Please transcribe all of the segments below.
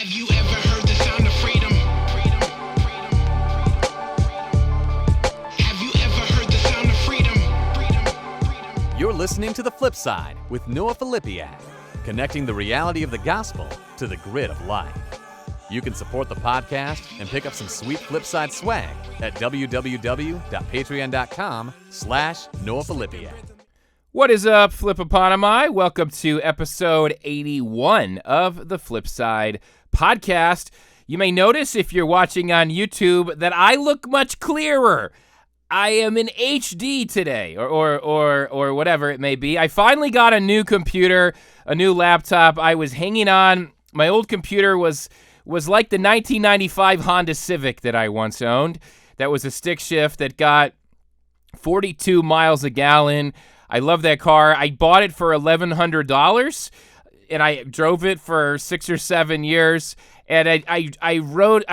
Have you ever heard the sound of freedom? Have you ever heard the sound of freedom? You're listening to The Flip Side with Noah Filipiak, connecting the reality of the gospel to the grid of life. You can support the podcast and pick up some sweet Flipside swag at www.patreon.com/Noah Filipiak. What is up, Flipopotami? Welcome to episode 81 of the Flipside podcast. You may notice if you're watching on YouTube that I look much clearer. I am in HD today, or whatever it may be. I finally got a new computer, a new laptop. I was hanging on. My old computer was like the 1995 Honda Civic that I once owned. That was a stick shift that got 42 miles a gallon. I love that car. I bought it for $1,100, and I drove it for 6 or 7 years. And I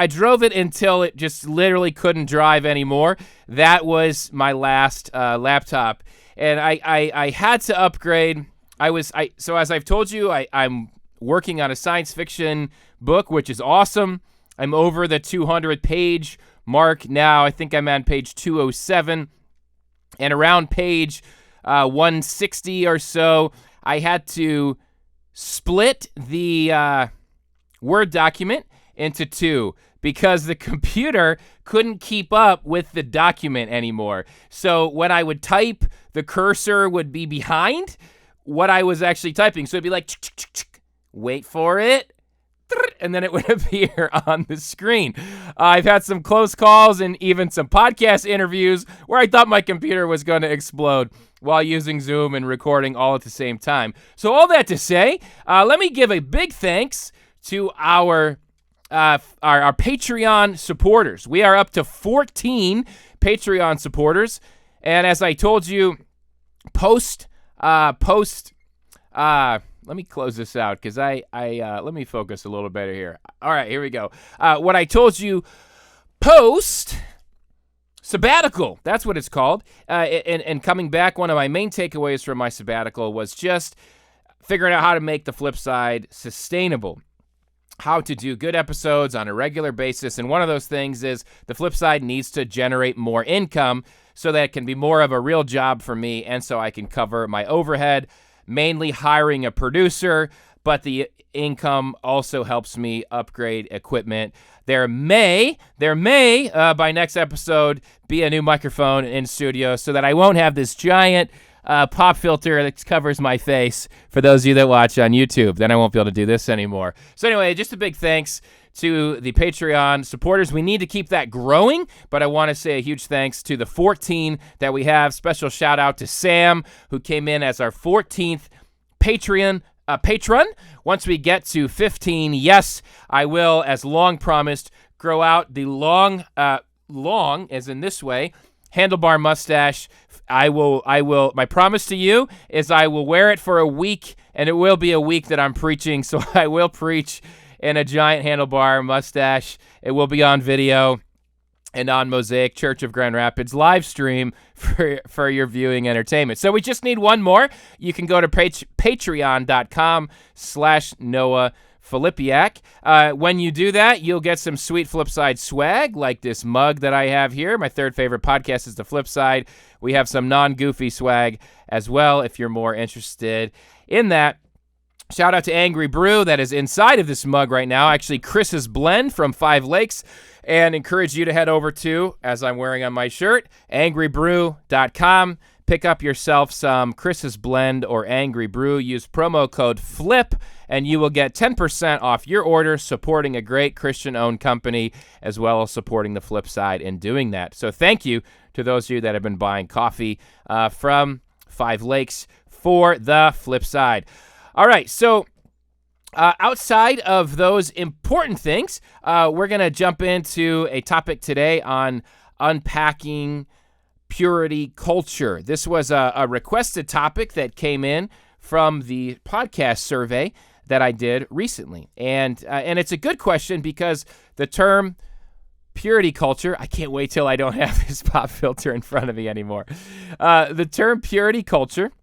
drove it until it just literally couldn't drive anymore. That was my last laptop, and I had to upgrade. So as I've told you, I'm working on a science fiction book, which is awesome. I'm over the 200-page mark now. I think I'm on page 207, and around page 160 or so, I had to split the Word document into two because the computer couldn't keep up with the document anymore. So when I would type, the cursor would be behind what I was actually typing. So it'd be like, wait for it, and then it would appear on the screen. I've had some close calls and even some podcast interviews where I thought my computer was going to explode while using Zoom and recording all at the same time. So all that to say, let me give a big thanks to our Patreon supporters. We are up to 14 Patreon supporters, and as I told you, let me close this out because let me focus a little better here. All right, here we go. What I told you, post sabbatical, that's what it's called. And coming back, one of my main takeaways from my sabbatical was just figuring out how to make the Flip Side sustainable, how to do good episodes on a regular basis. And one of those things is the Flip Side needs to generate more income so that it can be more of a real job for me and so I can cover my overhead, mainly hiring a producer, but the income also helps me upgrade equipment. There may, by next episode, be a new microphone in studio so that I won't have this giant pop filter that covers my face for those of you that watch on YouTube. Then I won't be able to do this anymore. So anyway, just a big thanks to the Patreon supporters. We need to keep that growing, but I want to say a huge thanks to the 14 that we have. Special shout out to Sam, who came in as our 14th patron. Once we get to 15, yes, I will, as long promised, grow out the long, as in this way, handlebar mustache. I will, my promise to you is I will wear it for a week, and it will be a week that I'm preaching, so I will preach in a giant handlebar mustache. It will be on video and on Mosaic Church of Grand Rapids live stream for your viewing entertainment. So we just need one more. You can go to patreon.com/Noah Filipiak. When you do that, you'll get some sweet Flipside swag like this mug that I have here. My third favorite podcast is The Flipside. We have some non-goofy swag as well if you're more interested in that. Shout out to Angry Brew that is inside of this mug right now. Actually, Chris's Blend from 5 Lakes. And encourage you to head over to, as I'm wearing on my shirt, angrybrew.com. Pick up yourself some Chris's Blend or Angry Brew. Use promo code FLIP, and you will get 10% off your order, supporting a great Christian-owned company, as well as supporting the Flip Side in doing that. So thank you to those of you that have been buying coffee from 5 Lakes for the Flip Side. All right, so outside of those important things, we're going to jump into a topic today on unpacking purity culture. This was a requested topic that came in from the podcast survey that I did recently. And it's a good question because the term purity culture, I can't wait till I don't have this pop filter in front of me anymore. The term purity culture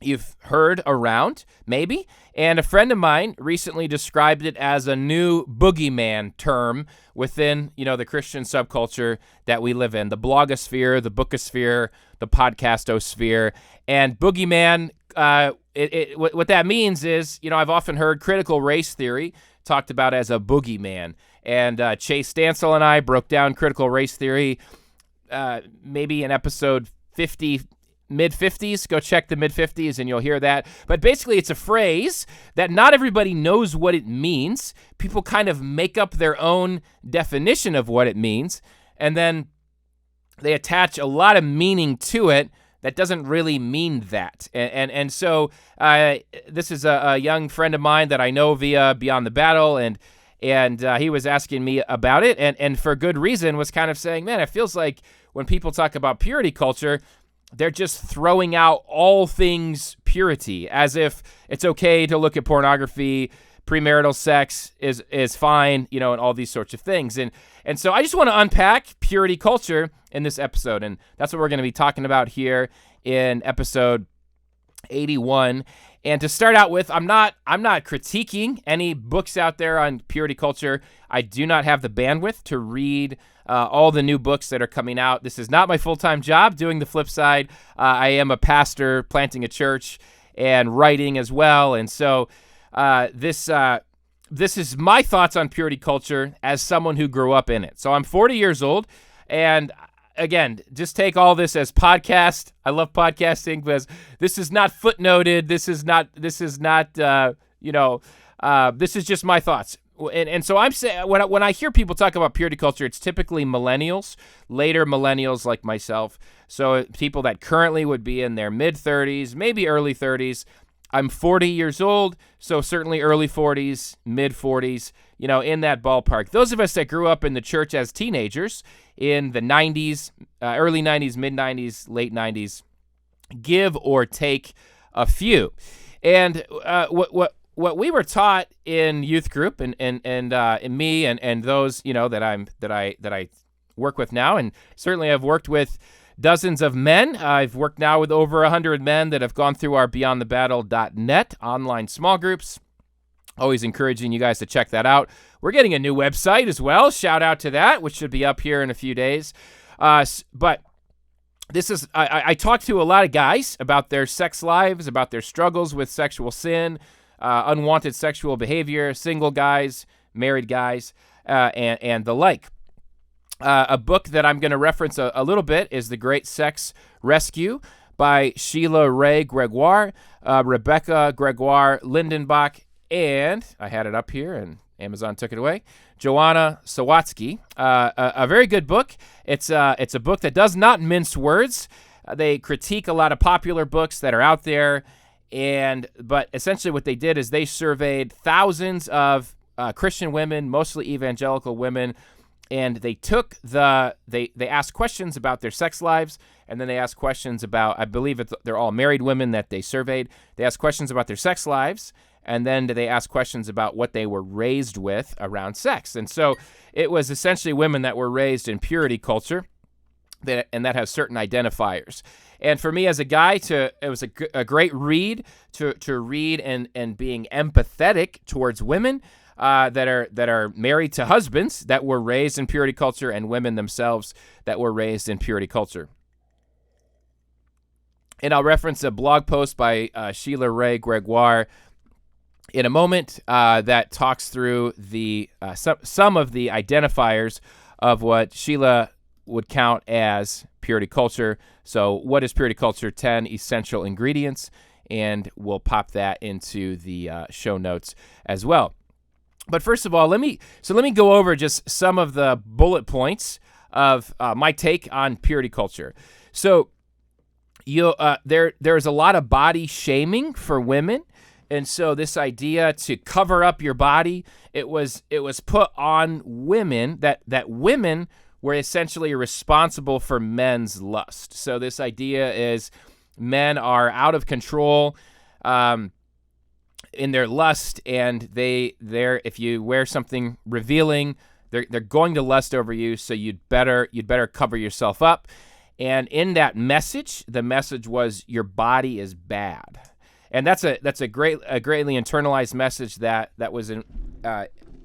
you've heard around, maybe. And a friend of mine recently described it as a new boogeyman term within, the Christian subculture that we live in, the blogosphere, the bookosphere, the podcastosphere. And boogeyman, what that means is, I've often heard critical race theory talked about as a boogeyman. And Chase Stansel and I broke down critical race theory maybe in episode 50, mid-50s. Go check the mid-50s and you'll hear that. But basically, it's a phrase that not everybody knows what it means. People kind of make up their own definition of what it means, and then they attach a lot of meaning to it that doesn't really mean that. And so this is a young friend of mine that I know via Beyond the Battle, and he was asking me about it, and for good reason, was kind of saying, man, it feels like when people talk about purity culture, they're just throwing out all things purity, as if it's okay to look at pornography, premarital sex is fine, and all these sorts of things. And so I just want to unpack purity culture in this episode, and that's what we're going to be talking about here in episode 81. And to start out with, I'm not critiquing any books out there on purity culture. I do not have the bandwidth to read all the new books that are coming out. This is not my full-time job doing the flip side. I am a pastor planting a church and writing as well. And so this is my thoughts on purity culture as someone who grew up in it. So I'm 40 years old, and again, just take all this as podcast. I love podcasting because this is not footnoted. This is just my thoughts. And so I'm saying, when I hear people talk about purity culture, it's typically millennials, later millennials like myself. So people that currently would be in their mid-30s, maybe early 30s. I'm 40 years old, so certainly early 40s, mid-40s, in that ballpark. Those of us that grew up in the church as teenagers in the 90s, early 90s, mid-90s, late 90s, give or take a few. And what we were taught in youth group and in me and those that I work with now, and certainly I've worked with dozens of men. I've worked now with over 100 men that have gone through our beyondthebattle.net online small groups. Always encouraging you guys to check that out. We're getting a new website as well. Shout out to that, which should be up here in a few days. But this is I talked to a lot of guys about their sex lives, about their struggles with sexual sin, unwanted sexual behavior, single guys, married guys, and the like. A book that I'm going to reference a little bit is The Great Sex Rescue by Sheila Ray Gregoire, Rebecca Gregoire Lindenbach, and I had it up here and Amazon took it away, Joanna Sawatsky. A very good book. It's a book that does not mince words. They critique a lot of popular books that are out there, but essentially what they did is they surveyed thousands of Christian women, mostly evangelical women, and they took they asked questions about their sex lives, and then they asked questions about, I believe they're all married women that they surveyed. They asked questions about their sex lives, and then they asked questions about what they were raised with around sex. And so it was essentially women that were raised in purity culture, and that has certain identifiers. And for me as a guy, it was a great read to read and being empathetic towards women that are married to husbands that were raised in purity culture, and women themselves that were raised in purity culture. And I'll reference a blog post by Sheila Ray Gregoire in a moment that talks through the some of the identifiers of what Sheila would count as purity culture. So what is purity culture? 10 essential ingredients, and we'll pop that into the show notes as well. But first of all, let me go over just some of the bullet points of my take on purity culture. So there's a lot of body shaming for women, and so this idea to cover up your body, it was put on women that women were essentially responsible for men's lust. So this idea is men are out of control in their lust, and they're if you wear something revealing, they're going to lust over you. So you'd better cover yourself up. And in that message, the message was your body is bad. And that's a greatly internalized message that was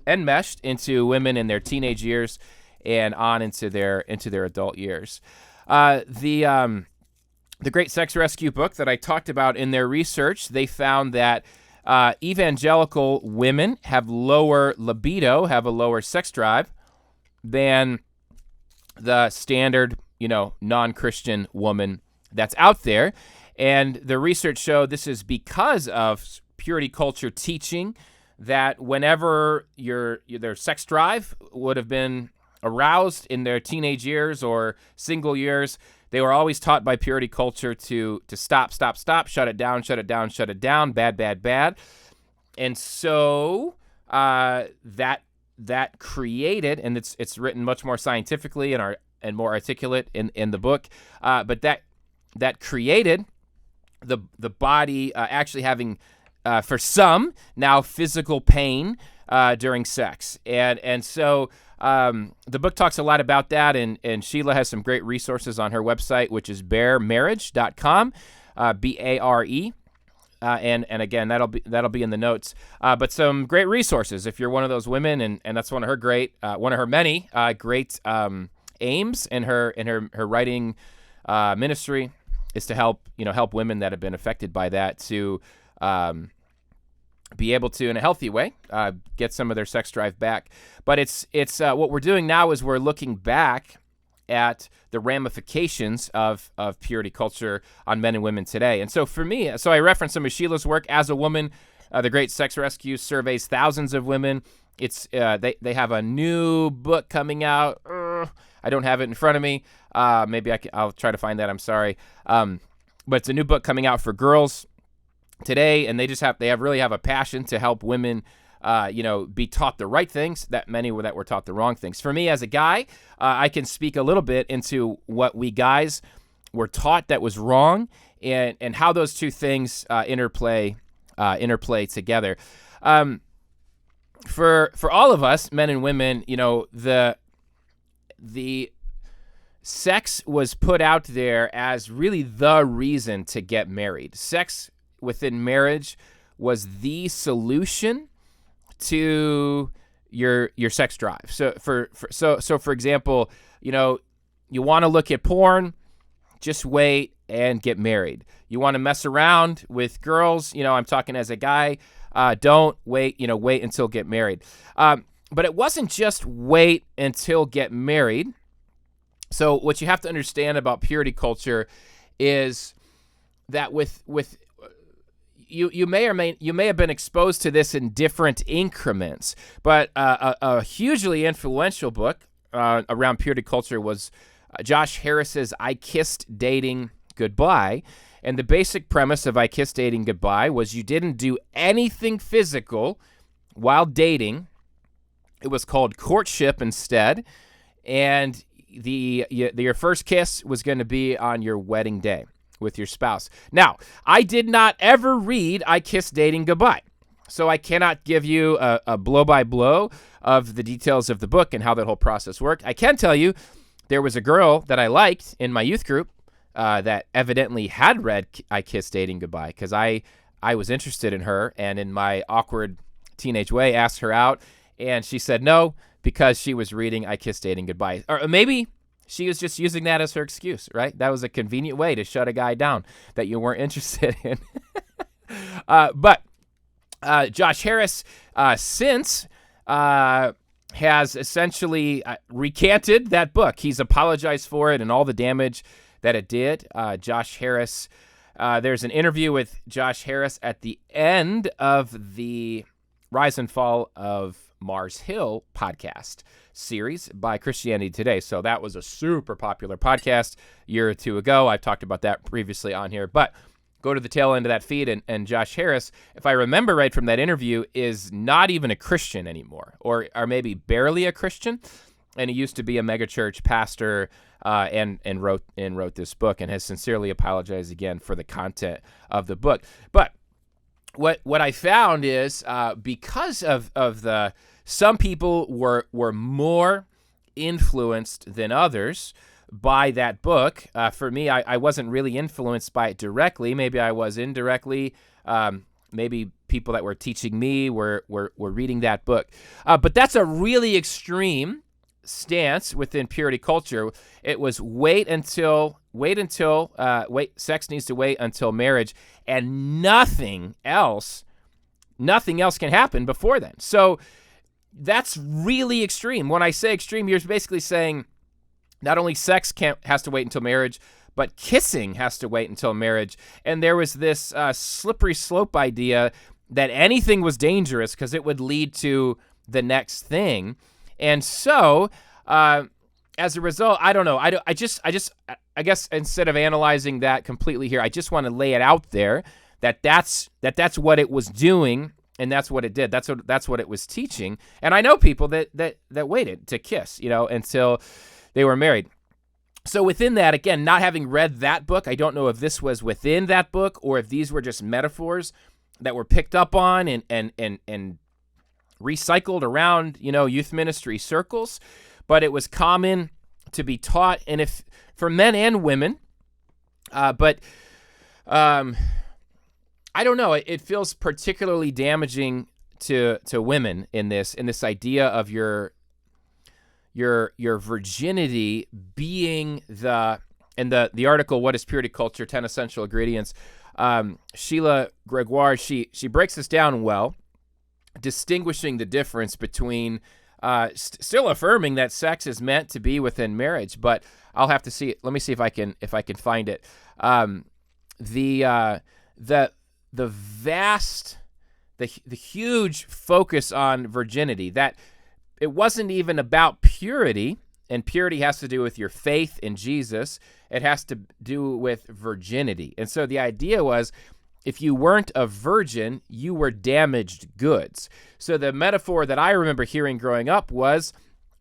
enmeshed into women in their teenage years and on into their adult years. The Great Sex Rescue book that I talked about, in their research, they found that evangelical women have lower libido, have a lower sex drive than the standard, non-Christian woman that's out there. And the research showed this is because of purity culture teaching that whenever their sex drive would have been aroused in their teenage years or single years, they were always taught by purity culture to stop, shut it down, bad. And so that created, and it's written much more scientifically and more articulate in the book, but that created the body actually having, for some, now physical pain during sex. And so the book talks a lot about that, and Sheila has some great resources on her website, which is baremarriage.com, BARE. And again, that'll be in the notes. But some great resources if you're one of those women, and that's one of her many great aims in her writing ministry is to help women that have been affected by that to be able to, in a healthy way, get some of their sex drive back. But it's what we're doing now is we're looking back at the ramifications of purity culture on men and women today. And so for me, I referenced some of Sheila's work as a woman. The Great Sex Rescue surveys thousands of women. It's they have a new book coming out. I don't have it in front of me. Maybe I'll try to find that. I'm sorry. But it's a new book coming out for girls today, and they really have a passion to help women be taught the right things, that many that were taught the wrong things. For me as a guy, I can speak a little bit into what we guys were taught that was wrong, and how those two things interplay together. For all of us, men and women, the sex was put out there as really the reason to get married. Sex within marriage was the solution to your sex drive. So for example, you want to look at porn, just wait and get married. You want to mess around with girls, I'm talking as a guy, don't wait, wait until get married. But it wasn't just wait until get married. So what you have to understand about purity culture is that with you may have been exposed to this in different increments, but a hugely influential book around purity culture was Josh Harris's I Kissed Dating Goodbye. And the basic premise of I Kissed Dating Goodbye was you didn't do anything physical while dating. It was called courtship instead, and your first kiss was going to be on your wedding day with your spouse. Now, I did not ever read I Kissed Dating Goodbye, so I cannot give you a blow-by-blow of the details of the book and how that whole process worked. I can tell you there was a girl that I liked in my youth group that evidently had read I Kissed Dating Goodbye, because I was interested in her, and in my awkward teenage way asked her out, and she said no because she was reading I Kissed Dating Goodbye. Or maybe she was just using that as her excuse, right? That was a convenient way to shut a guy down that you weren't interested in. But Josh Harris since has essentially recanted that book. He's apologized for it and all the damage that it did. Josh Harris, there's an interview with Josh Harris at the end of the Rise and Fall of Mars Hill podcast series by Christianity Today. So that was a super popular podcast a year or two ago. I've talked about that previously on here, but go to the tail end of that feed, and Josh Harris, if I remember right from that interview, is not even a Christian anymore, or maybe barely a Christian. And he used to be a megachurch pastor and wrote this book, and has sincerely apologized again for the content of the book. But what I found is because of the some people were more influenced than others by that book. For me, I wasn't really influenced by it directly. Maybe I was indirectly. Maybe people that were teaching me were reading that book. But that's a really extreme stance within purity culture. It was sex needs to wait until marriage, and nothing else can happen before then. So that's really extreme. When I say extreme, you're basically saying not only sex has to wait until marriage, but kissing has to wait until marriage. And there was this slippery slope idea that anything was dangerous because it would lead to the next thing. And so, as a result, I don't know. I guess instead of analyzing that completely here, I just want to lay it out there that's what it was doing, and that's what it did. That's what it was teaching. And I know people that waited to kiss, until they were married. So within that, again, not having read that book, I don't know if this was within that book or if these were just metaphors that were picked up on and recycled around, youth ministry circles. But it was common to be taught, and if for men and women. But I don't know. It feels particularly damaging to women in this idea of your virginity being the article, What is Purity Culture? 10 Essential Ingredients. Sheila Gregoire, she breaks this down well, distinguishing the difference between still affirming that sex is meant to be within marriage, but I'll have to see. Let me see if I can find it. The huge focus on virginity, that it wasn't even about purity, and purity has to do with your faith in Jesus. It has to do with virginity. And so the idea was, if you weren't a virgin, you were damaged goods. So the metaphor that I remember hearing growing up was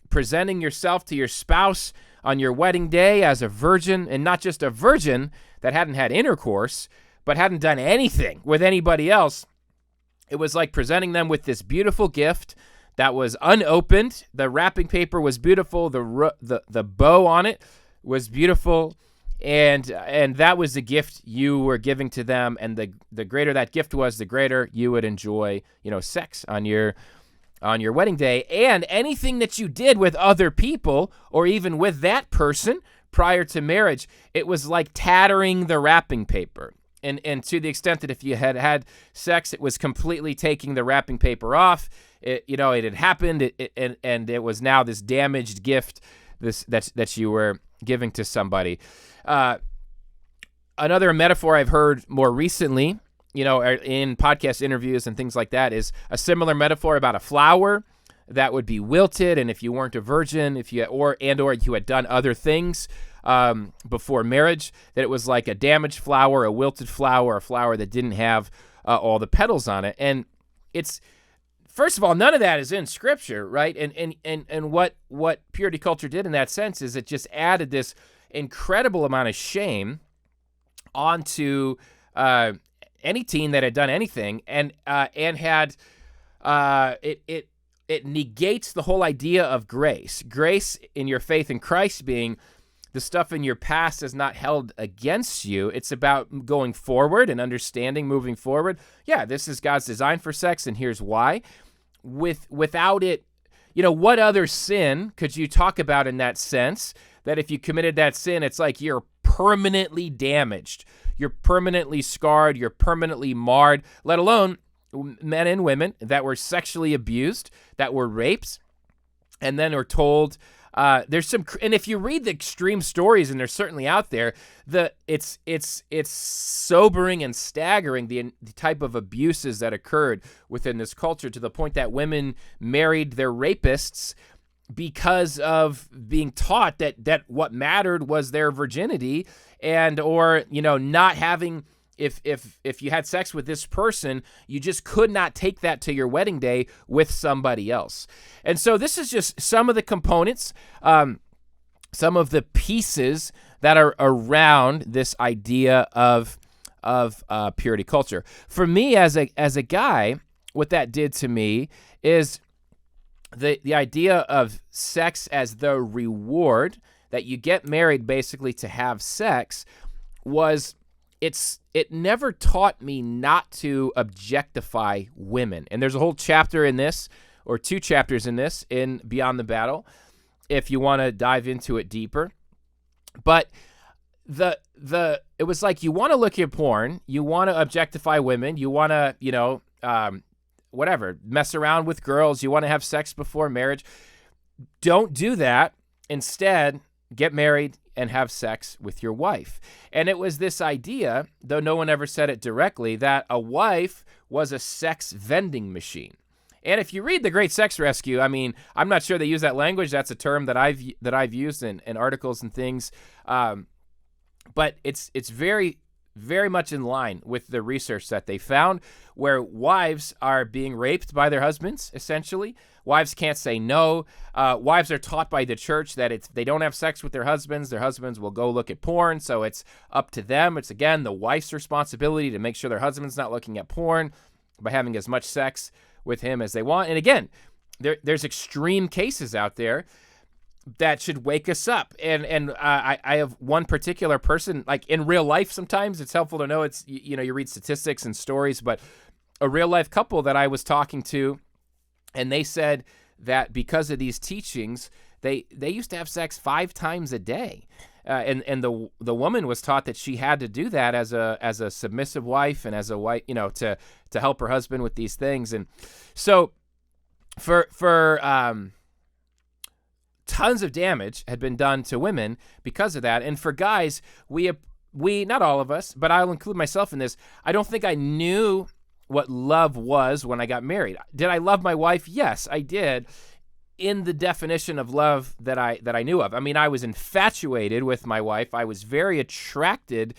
presenting yourself to your spouse on your wedding day as a virgin, and not just a virgin that hadn't had intercourse, but hadn't done anything with anybody else. It was like presenting them with this beautiful gift that was unopened. The wrapping paper was beautiful. The bow on it was beautiful. And that was the gift you were giving to them. And the greater that gift was, the greater you would enjoy, sex on your wedding day. And anything that you did with other people, or even with that person prior to marriage, it was like tattering the wrapping paper. And to the extent that if you had sex, it was completely taking the wrapping paper off. It had happened, and it was now this damaged gift that you were giving to somebody. Another metaphor I've heard more recently, in podcast interviews and things like that, is a similar metaphor about a flower that would be wilted, and if you weren't a virgin, or you had done other things before marriage, that it was like a damaged flower, a wilted flower, a flower that didn't have all the petals on it. And it's, first of all, none of that is in Scripture, right? And what purity culture did in that sense is it just added this incredible amount of shame onto any teen that had done anything, and had it negates the whole idea of grace. Grace in your faith in Christ being the stuff in your past is not held against you. It's about going forward and understanding, moving forward. Yeah, this is God's design for sex, and here's why. Without it, what other sin could you talk about in that sense? That if you committed that sin, it's like you're permanently damaged. You're permanently scarred. You're permanently marred, let alone men and women that were sexually abused, that were raped, and then are told, there's some, and if you read the extreme stories, and they're certainly out there, it's sobering and staggering the type of abuses that occurred within this culture, to the point that women married their rapists because of being taught that what mattered was their virginity, or not having, if you had sex with this person, you just could not take that to your wedding day with somebody else. And so this is just some of the components, some of the pieces that are around this idea of purity culture. For me, as a guy, what that did to me is the idea of sex as the reward, that you get married basically to have sex, was it never taught me not to objectify women. And there's a whole chapter in this, or 2 chapters in this, in Beyond the Battle, if you want to dive into it deeper. But it was like, you want to look at porn, you want to objectify women, you want to, whatever, mess around with girls, you want to have sex before marriage. Don't do that. Instead, get married and have sex with your wife. And it was this idea, though no one ever said it directly, that a wife was a sex vending machine. And if you read The Great Sex Rescue, I mean, I'm not sure they use that language. That's a term that I've used in articles and things. But it's very, very much in line with the research that they found, where wives are being raped by their husbands, essentially. Wives can't say no. Wives are taught by the church that if they don't have sex with their husbands will go look at porn. So it's up to them. It's, again, the wife's responsibility to make sure their husband's not looking at porn by having as much sex with him as they want. And again, there's extreme cases out there that should wake us up. And I have one particular person, like in real life, sometimes it's helpful to know, it's, you read statistics and stories, but a real life couple that I was talking to, and they said that because of these teachings, they used to have sex 5 times a day. And the woman was taught that she had to do that as a submissive wife and as a wife, to help her husband with these things. And so for tons of damage had been done to women because of that. And for guys, we not all of us, but I'll include myself in this, I don't think I knew what love was when I got married. Did I love my wife? Yes, I did. In the definition of love that I knew of. I mean, I was infatuated with my wife. I was very attracted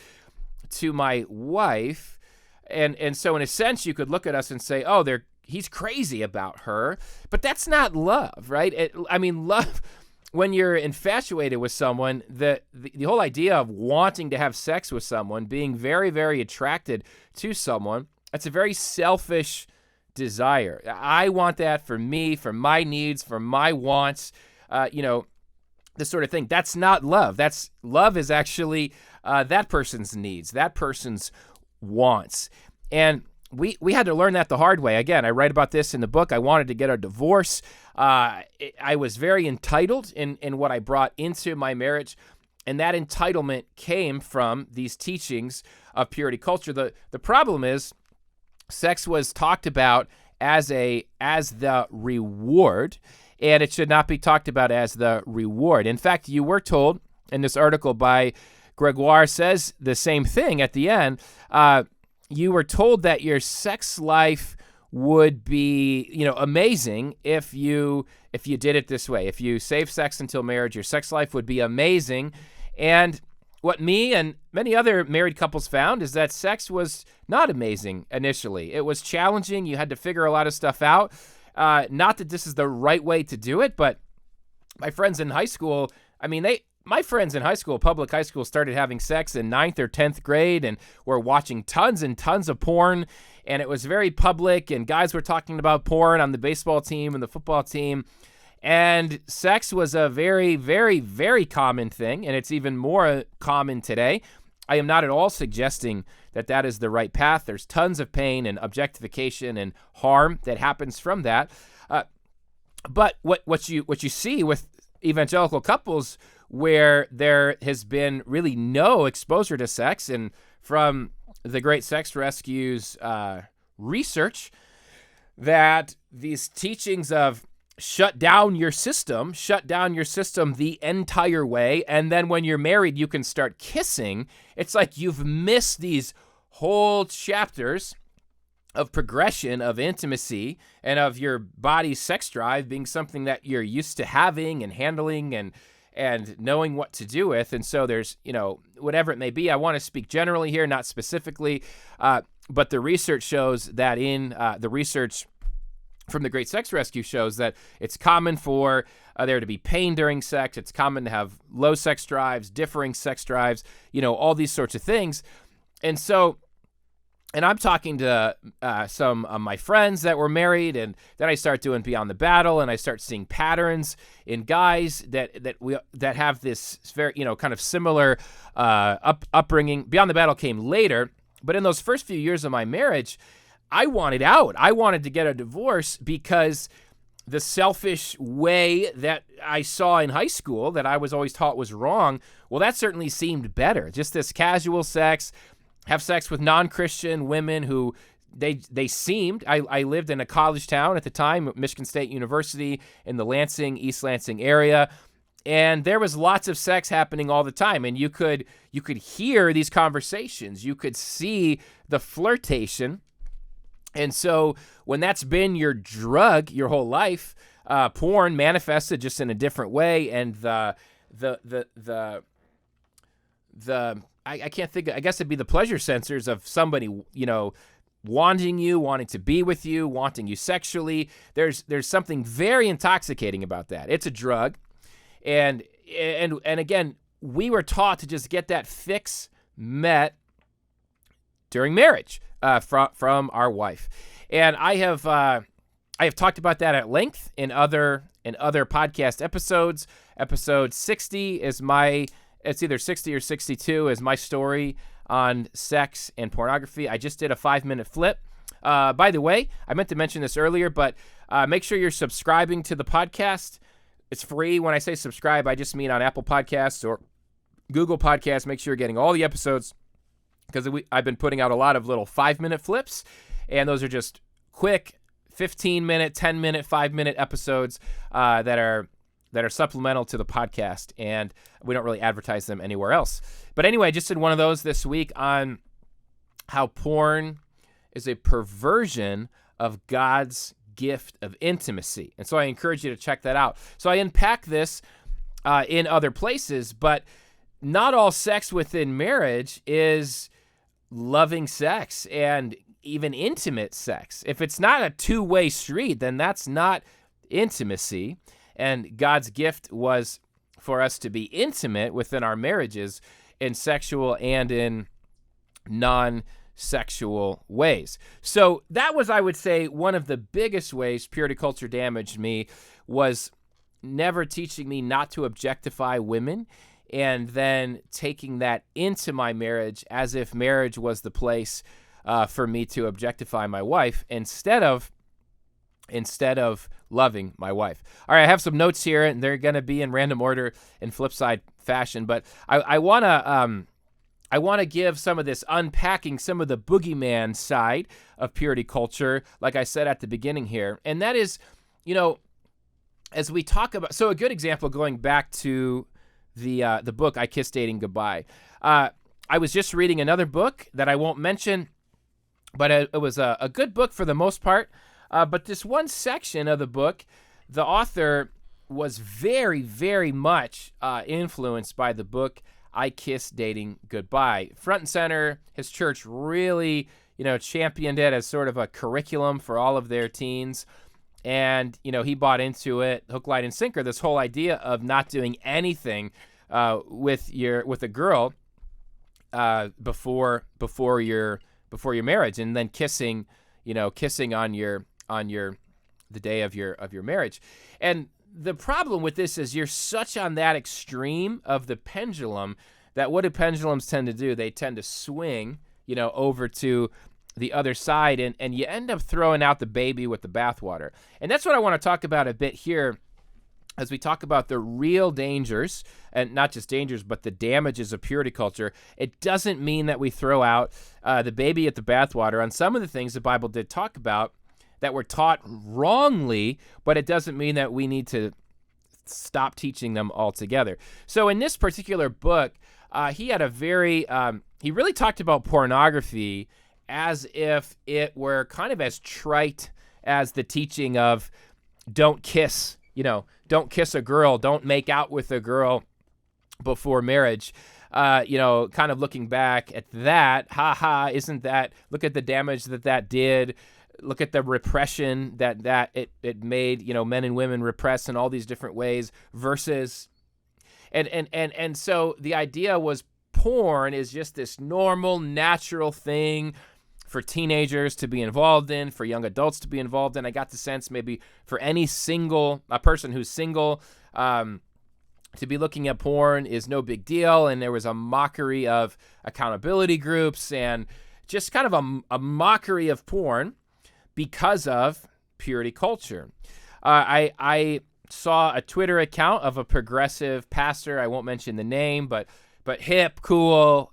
to my wife. And so in a sense, you could look at us and say, oh, he's crazy about her. But that's not love, right? Love, when you're infatuated with someone, the whole idea of wanting to have sex with someone, being very, very attracted to someone, that's a very selfish desire. I want that for me, for my needs, for my wants, this sort of thing. That's not love. Love is actually that person's needs, that person's wants. And we had to learn that the hard way. Again, I write about this in the book. I wanted to get a divorce. I was very entitled in what I brought into my marriage. And that entitlement came from these teachings of purity culture. The problem is, sex was talked about as the reward, and it should not be talked about as the reward. In fact, you were told, in this article by Gregoire says the same thing at the end, you were told that your sex life would be, amazing if you did it this way. If you save sex until marriage, your sex life would be amazing. And what me and many other married couples found is that sex was not amazing initially. It was challenging. You had to figure a lot of stuff out. Not that this is the right way to do it, but my friends in high school, my friends in high school, public high school, started having sex in 9th or 10th grade and were watching tons and tons of porn, and it was very public, and guys were talking about porn on the baseball team and the football team. And sex was a very, very, very common thing, and it's even more common today. I am not at all suggesting that that is the right path. There's tons of pain and objectification and harm that happens from that. But what you see with evangelical couples where there has been really no exposure to sex, and from the Great Sex Rescue's research, that these teachings of shut down your system the entire way, and then when you're married, you can start kissing. It's like you've missed these whole chapters of progression, of intimacy, and of your body's sex drive being something that you're used to having and handling and knowing what to do with. And so there's, whatever it may be. I want to speak generally here, not specifically, but the research shows that the research from the Great Sex Rescue shows that it's common for there to be pain during sex. It's common to have low sex drives, differing sex drives, all these sorts of things. And so And I'm talking to some of my friends that were married, and then I start doing Beyond the Battle, and I start seeing patterns in guys that have this very, kind of similar upbringing. Beyond the Battle came later, but in those first few years of my marriage, I wanted out. I wanted to get a divorce because the selfish way that I saw in high school that I was always taught was wrong, well, that certainly seemed better. Just this casual sex, have sex with non-Christian women who they seemed, I lived in a college town at the time, Michigan State University in the East Lansing area, and there was lots of sex happening all the time, and you could hear these conversations. You could see the flirtation. And so when that's been your drug your whole life, porn manifested just in a different way, and I can't think. I guess it'd be the pleasure sensors of somebody, wanting you, wanting to be with you, wanting you sexually. There's something very intoxicating about that. It's a drug, and again, we were taught to just get that fix met during marriage from our wife, and I have talked about that at length in other podcast episodes. Episode 60 is it's either 60 or 62 is my story on sex and pornography. I just did a 5-minute flip. By the way, I meant to mention this earlier, but make sure you're subscribing to the podcast. It's free. When I say subscribe, I just mean on Apple Podcasts or Google Podcasts. Make sure you're getting all the episodes, because I've been putting out a lot of little 5-minute flips, and those are just quick 15-minute, 10-minute, 5-minute episodes that are supplemental to the podcast, and we don't really advertise them anywhere else. But anyway, I just did one of those this week on how porn is a perversion of God's gift of intimacy. And so I encourage you to check that out. So I unpack this in other places, but not all sex within marriage is loving sex and even intimate sex. If it's not a two-way street, then that's not intimacy. And God's gift was for us to be intimate within our marriages in sexual and in non-sexual ways. So that was, I would say, one of the biggest ways purity culture damaged me, was never teaching me not to objectify women, and then taking that into my marriage as if marriage was the place for me to objectify my wife instead of loving my wife. All right, I have some notes here, and they're going to be in random order in flipside fashion, but I want to give some of this unpacking some of the boogeyman side of purity culture, like I said at the beginning here, and that is, as we talk about, so a good example going back to the book I Kissed Dating Goodbye. I was just reading another book that I won't mention, but it was a good book for the most part. But this one section of the book, the author was very, very much influenced by the book I Kissed Dating Goodbye. Front and center, his church really, championed it as sort of a curriculum for all of their teens. And, he bought into it, hook, line, and sinker, this whole idea of not doing anything with a girl before your marriage, and then kissing on the day of your marriage. And the problem with this is you're such on that extreme of the pendulum that what do pendulums tend to do? They tend to swing, over to the other side, and you end up throwing out the baby with the bathwater. And that's what I want to talk about a bit here as we talk about the real dangers, and not just dangers, but the damages of purity culture. It doesn't mean that we throw out the baby at the bathwater on some of the things the Bible did talk about that were taught wrongly, but it doesn't mean that we need to stop teaching them altogether. So in this particular book, he had he really talked about pornography as if it were kind of as trite as the teaching of don't kiss a girl, don't make out with a girl before marriage. Kind of looking back at that, isn't that, look at the damage that did. Look at the repression that it made, men and women repress in all these different ways versus, and so the idea was porn is just this normal, natural thing for teenagers to be involved in, for young adults to be involved in. I got the sense maybe for any a person who's single, to be looking at porn is no big deal. And there was a mockery of accountability groups and just kind of a mockery of porn because of purity culture. I saw a Twitter account of a progressive pastor. I won't mention the name, but hip, cool,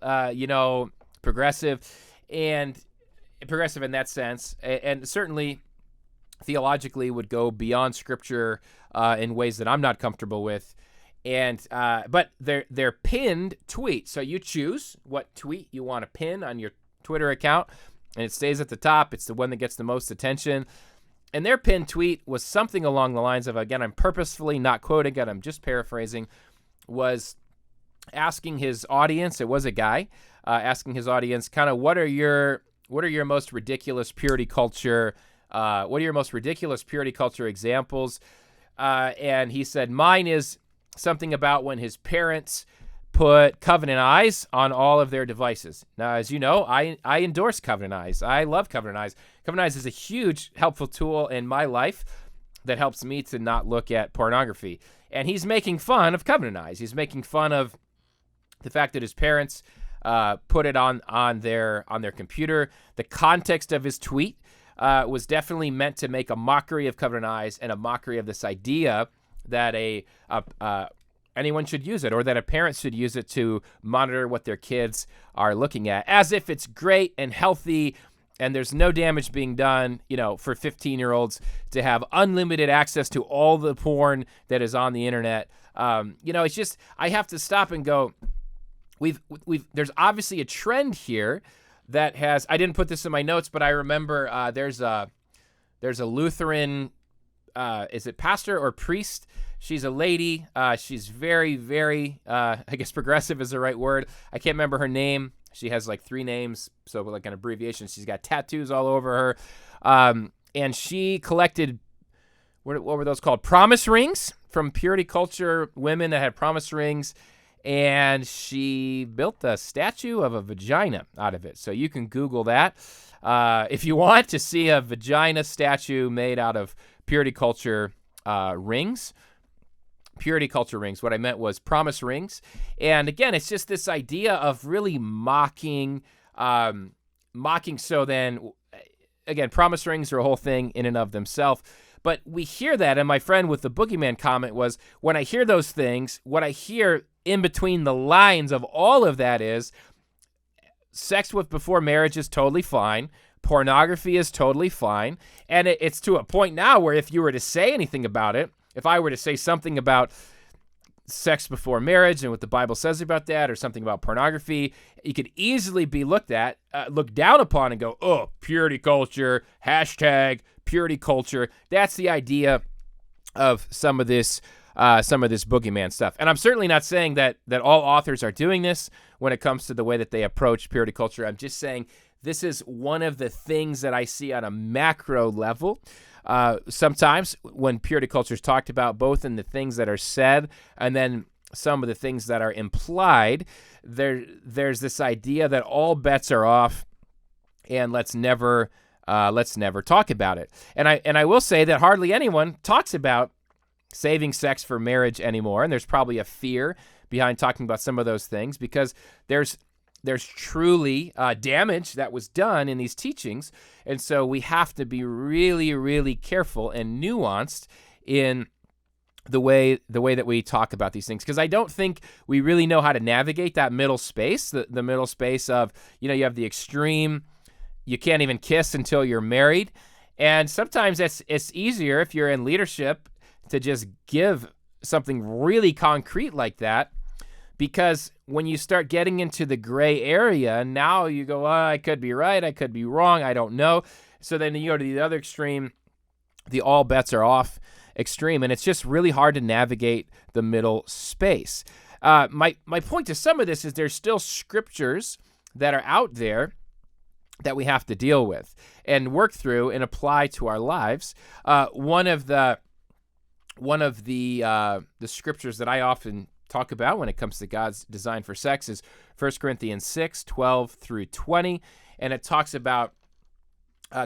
progressive, and progressive in that sense, and certainly theologically would go beyond Scripture in ways that I'm not comfortable with. And but they're pinned tweet. So you choose what tweet you want to pin on your Twitter account, and it stays at the top. It's the one that gets the most attention. And their pinned tweet was something along the lines of, again, I'm purposefully not quoting it, I'm just paraphrasing, was asking his audience, it was a guy, asking his audience kind of what are your most ridiculous purity culture examples? And he said, mine is something about when his parents put Covenant Eyes on all of their devices. Now, as you know, I endorse Covenant Eyes. I love Covenant Eyes. Covenant Eyes is a huge helpful tool in my life that helps me to not look at pornography. And he's making fun of Covenant Eyes. He's making fun of the fact that his parents put it on their computer. The context of his tweet was definitely meant to make a mockery of Covenant Eyes and a mockery of this idea that anyone should use it, or that a parent should use it to monitor what their kids are looking at, as if it's great and healthy and there's no damage being done, for 15-year-olds to have unlimited access to all the porn that is on the internet. It's just, I have to stop and go, there's obviously a trend here that has, I didn't put this in my notes, but I remember there's a Lutheran, is it pastor or priest? She's a lady. She's very, very, I guess progressive is the right word. I can't remember her name. She has like 3 names, so like an abbreviation. She's got tattoos all over her. And she collected, what were those called? Promise rings from purity culture women that had promise rings. And she built a statue of a vagina out of it. So you can Google that if you want to see a vagina statue made out of purity culture rings. Purity culture rings. What I meant was promise rings. And again, it's just this idea of really mocking. So then, again, promise rings are a whole thing in and of themselves. But we hear that, and my friend with the boogeyman comment was, when I hear those things, what I hear in between the lines of all of that is sex with before marriage is totally fine. Pornography is totally fine. And it's to a point now where if you were to say anything about it, if I were to say something about sex before marriage and what the Bible says about that, or something about pornography, you could easily be looked down upon and go, oh, purity culture, hashtag purity culture. That's the idea of some of this boogeyman stuff. And I'm certainly not saying that all authors are doing this when it comes to the way that they approach purity culture. I'm just saying this is one of the things that I see on a macro level. Sometimes when purity culture is talked about, both in the things that are said and then some of the things that are implied, there's this idea that all bets are off and let's never talk about it. And I will say that hardly anyone talks about saving sex for marriage anymore, and there's probably a fear behind talking about some of those things because there's truly damage that was done in these teachings, and so we have to be really, really careful and nuanced in the way that we talk about these things, because I don't think we really know how to navigate that middle space, the middle space of, you have the extreme, you can't even kiss until you're married, and sometimes it's easier if you're in leadership to just give something really concrete like that, because when you start getting into the gray area, now you go, I could be right, I could be wrong, I don't know. So then you go to the other extreme, the all bets are off extreme, and it's just really hard to navigate the middle space. My point to some of this is there's still scriptures that are out there that we have to deal with and work through and apply to our lives. One of the scriptures that I often talk about when it comes to God's design for sex is 1 Corinthians 6:12 through 20, and it talks about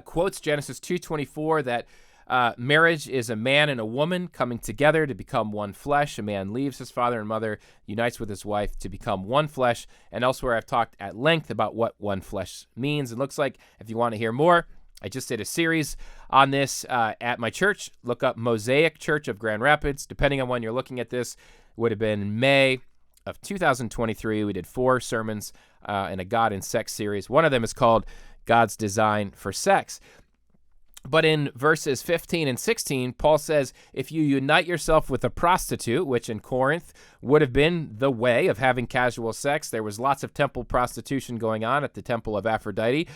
quotes Genesis 2:24 that marriage is a man and a woman coming together to become one flesh. A man leaves his father and mother, unites with his wife to become one flesh. And elsewhere, I've talked at length about what one flesh means. It looks like, if you want to hear more, I just did a series on this at my church. Look up Mosaic Church of Grand Rapids. Depending on when you're looking at this, it would have been May of 2023. We did 4 sermons in a God and Sex series. One of them is called God's Design for Sex. But in verses 15 and 16, Paul says, if you unite yourself with a prostitute, which in Corinth would have been the way of having casual sex, there was lots of temple prostitution going on at the temple of Aphrodite.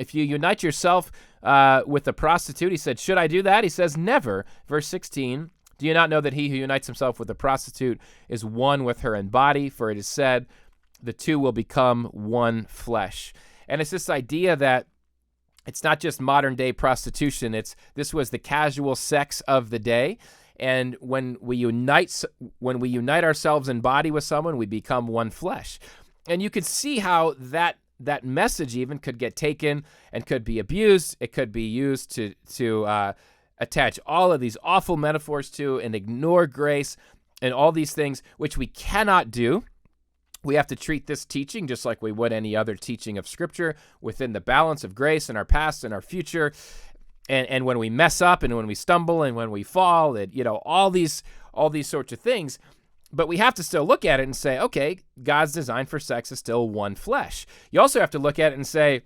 If you unite yourself with a prostitute, he said, should I do that? He says, never. Verse 16, do you not know that he who unites himself with a prostitute is one with her in body? For it is said, the two will become one flesh. And it's this idea that it's not just modern day prostitution. This was the casual sex of the day. And when we unite ourselves in body with someone, we become one flesh. And you could see how that message even could get taken and could be abused. It could be used to attach all of these awful metaphors to and ignore grace and all these things, which we cannot do. We have to treat this teaching just like we would any other teaching of Scripture within the balance of grace in our past and our future. And when we mess up and when we stumble and when we fall, all these sorts of things. But we have to still look at it and say, okay, God's design for sex is still one flesh. You also have to look at it and say,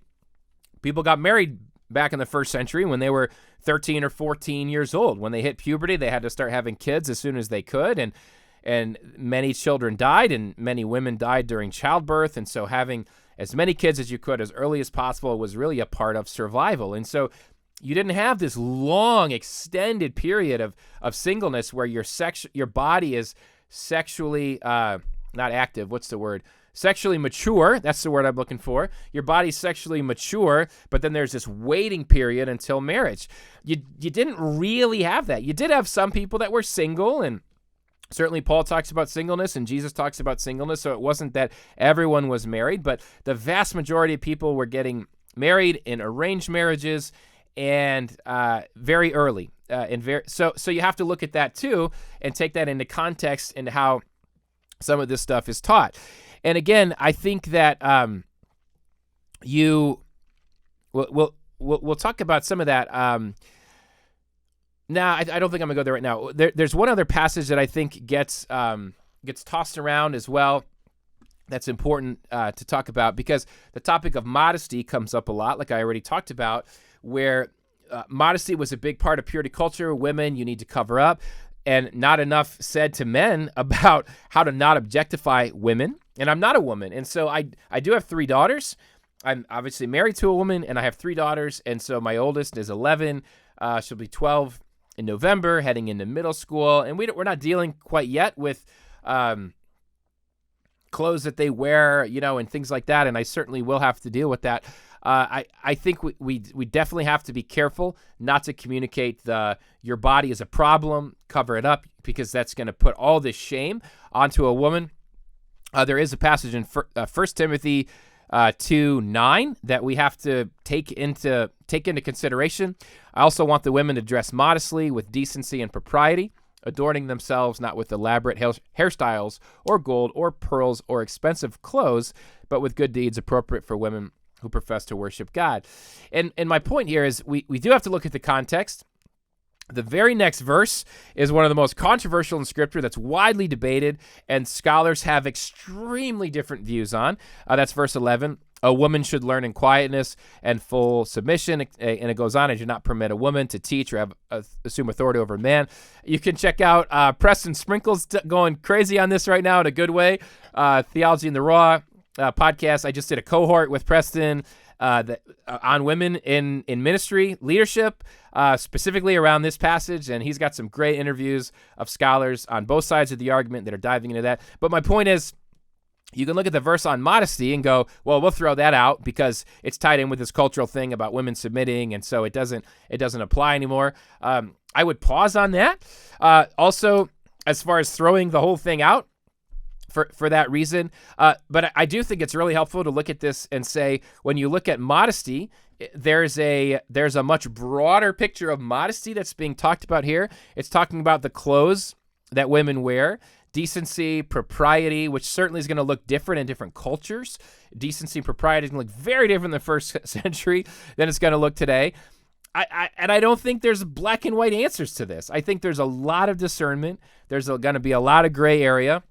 people got married back in the first century when they were 13 or 14 years old. When they hit puberty, they had to start having kids as soon as they could. And many children died and many women died during childbirth. And so having as many kids as you could as early as possible was really a part of survival. And so you didn't have this long, extended period of singleness where your body is sexually, not active, what's the word? Sexually mature. That's the word I'm looking for. Your body's sexually mature, but then there's this waiting period until marriage. You didn't really have that. You did have some people that were single, and certainly Paul talks about singleness and Jesus talks about singleness, so it wasn't that everyone was married, but the vast majority of people were getting married in arranged marriages and very early. So you have to look at that too and take that into context and how some of this stuff is taught. And again, I think that we'll talk about some of that. Now, I don't think I'm going to go there right now. There's one other passage that I think gets tossed around as well that's important to talk about, because the topic of modesty comes up a lot, like I already talked about, where modesty was a big part of purity culture. Women, you need to cover up, and not enough said to men about how to not objectify women. And I'm not a woman, and so I do have 3 daughters. I'm obviously married to a woman, and I have 3 daughters, and so my oldest is 11. She'll be 12 in November, heading into middle school, and we're not dealing quite yet with clothes that they wear, and things like that, and I certainly will have to deal with that. I think we definitely have to be careful not to communicate your body is a problem, cover it up, because that's going to put all this shame onto a woman. There is a passage in 1 Timothy 2:9 that we have to take into consideration. I also want the women to dress modestly with decency and propriety, adorning themselves not with elaborate hairstyles or gold or pearls or expensive clothes, but with good deeds appropriate for women who profess to worship God. And my point here is we do have to look at the context. The very next verse is one of the most controversial in Scripture that's widely debated, and scholars have extremely different views on. That's verse 11. A woman should learn in quietness and full submission. And it goes on, I do not permit a woman to teach or assume authority over a man. You can check out Preston Sprinkles going crazy on this right now in a good way. Theology in the Raw podcast. I just did a cohort with Preston on women in ministry leadership, specifically around this passage, and he's got some great interviews of scholars on both sides of the argument that are diving into that. But my point is, you can look at the verse on modesty and go, well, we'll throw that out because it's tied in with this cultural thing about women submitting, and so it doesn't apply anymore. I would pause on that. Also, as far as throwing the whole thing out, for that reason. But I do think it's really helpful to look at this and say, when you look at modesty, there's a much broader picture of modesty that's being talked about here. It's talking about the clothes that women wear, decency, propriety, which certainly is going to look different in different cultures. Decency and propriety is going to look very different in the first century than it's going to look today. I don't think there's black and white answers to this. I think there's a lot of discernment. There's going to be a lot of gray area,